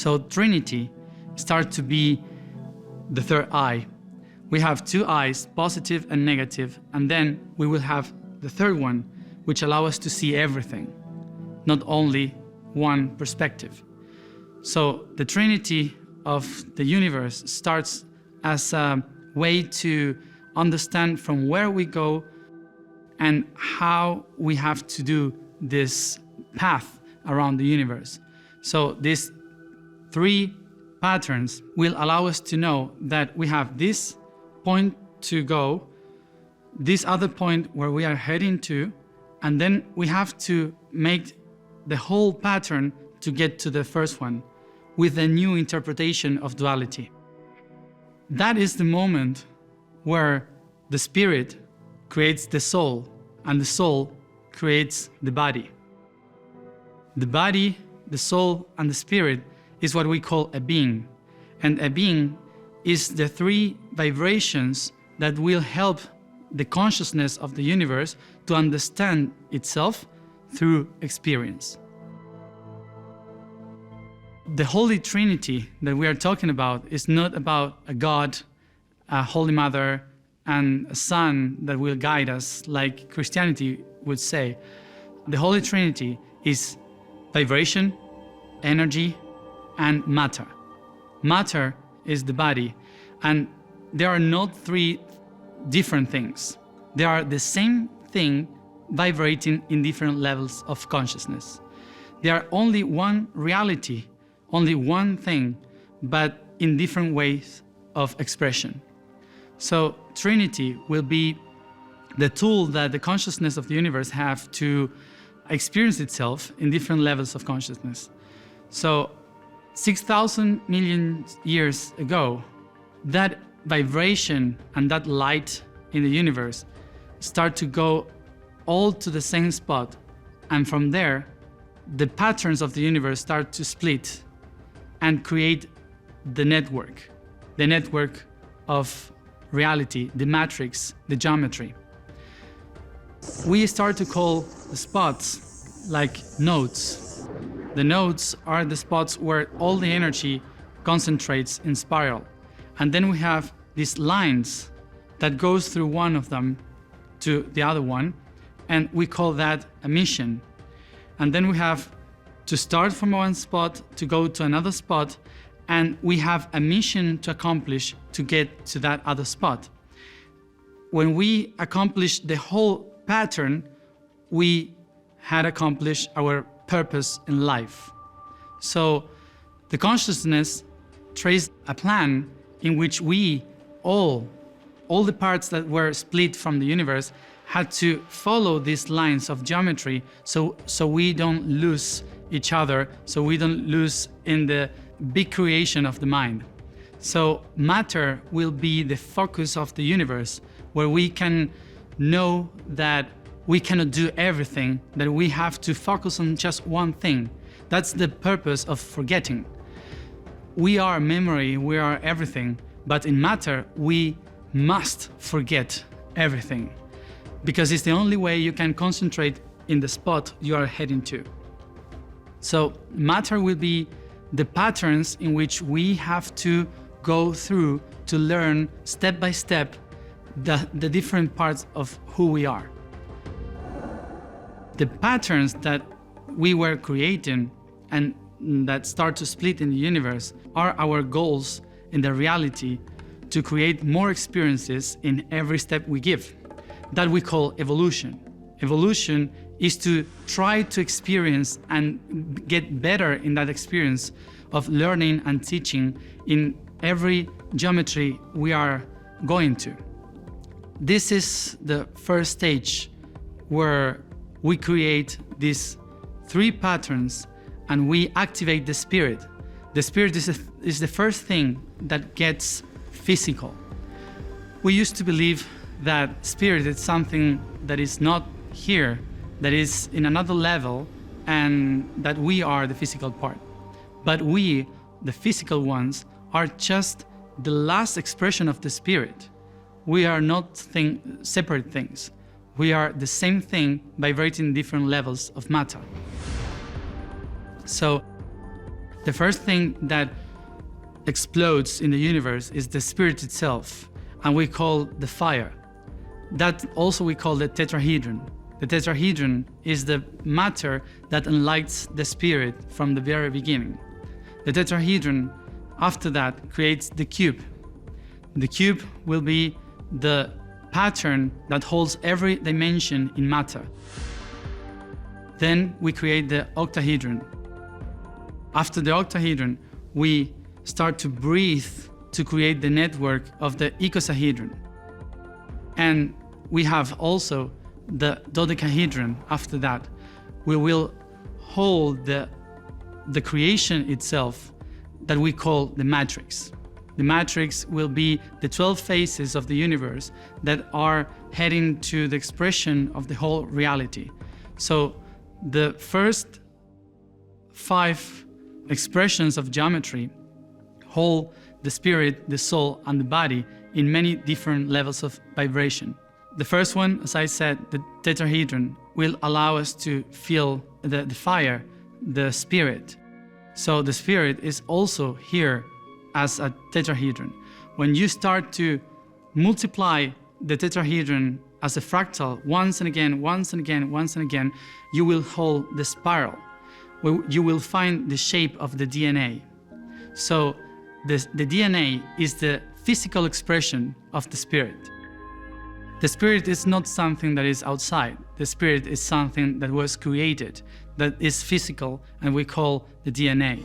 So Trinity starts to be the third eye. We have two eyes, positive and negative, and then we will have the third one, which allows us to see everything, not only one perspective. So the Trinity of the universe starts as a way to understand from where we go and how we have to do this path around the universe. So these three patterns will allow us to know that we have this point to go, this other point where we are heading to, and then we have to make the whole pattern to get to the first one with a new interpretation of duality. That is the moment where the spirit creates the soul and the soul creates the body. The body, the soul, and the spirit is what we call a being. And a being is the three vibrations that will help the consciousness of the universe to understand itself through experience. The Holy Trinity that we are talking about is not about a God, a Holy Mother, and a Son that will guide us, like Christianity would say. The Holy Trinity is vibration, energy, and matter. Matter is the body, and there are not three different things. They are the same thing vibrating in different levels of consciousness. They are only one reality, only one thing, but in different ways of expression. So Trinity will be the tool that the consciousness of the universe have to experience itself in different levels of consciousness. So 6,000 million years ago, that vibration and that light in the universe start to go all to the same spot, and from there the patterns of the universe start to split and create the network of reality, the matrix, the geometry. We start to call the spots like nodes. The nodes are the spots where all the energy concentrates in spiral. And then we have these lines that goes through one of them to the other one, and we call that a mission. And then we have to start from one spot to go to another spot, and we have a mission to accomplish to get to that other spot. When we accomplish the whole pattern, we had accomplished our purpose in life. So the consciousness traced a plan in which we all the parts that were split from the universe had to follow these lines of geometry so we don't lose each other, so we don't lose in the big creation of the mind. So matter will be the focus of the universe, where we can know that we cannot do everything, that we have to focus on just one thing. That's the purpose of forgetting. We are memory, we are everything, but in matter we must forget everything, because it's the only way you can concentrate in the spot you are heading to. So matter will be the patterns in which we have to go through to learn step by step the different parts of who we are. The patterns that we were creating and that start to split in the universe are our goals in the reality to create more experiences in every step we give. That we call evolution. Evolution is to try to experience and get better in that experience of learning and teaching in every geometry we are going to. This is the first stage where we create these three patterns and we activate the spirit. The spirit is the first thing that gets physical. We used to believe that spirit is something that is not here, that is in another level, and that we are the physical part. But we, the physical ones, are just the last expression of the spirit. We are not separate things. We are the same thing vibrating different levels of matter. So The first thing that explodes in the universe is the spirit itself, and we call the fire. That also we call the tetrahedron. The tetrahedron is the matter that enlightens the spirit from the very beginning. The tetrahedron, after that, creates the cube. The cube will be the pattern that holds every dimension in matter. Then we create the octahedron. After the octahedron, we start to breathe to create the network of the icosahedron. And we have also the dodecahedron after that. We will hold the creation itself that we call the matrix. The matrix will be the 12 phases of the universe that are heading to the expression of the whole reality. So the first 5 expressions of geometry hold the spirit, the soul, and the body in many different levels of vibration. The first one, as I said, the tetrahedron, will allow us to feel the fire, the spirit. So the spirit is also here as a tetrahedron. When you start to multiply the tetrahedron as a fractal once and again, once and again, once and again, you will hold the spiral, where you will find the shape of the DNA. So the DNA is the physical expression of the spirit. The spirit is not something that is outside. The spirit is something that was created, that is physical, and we call the DNA.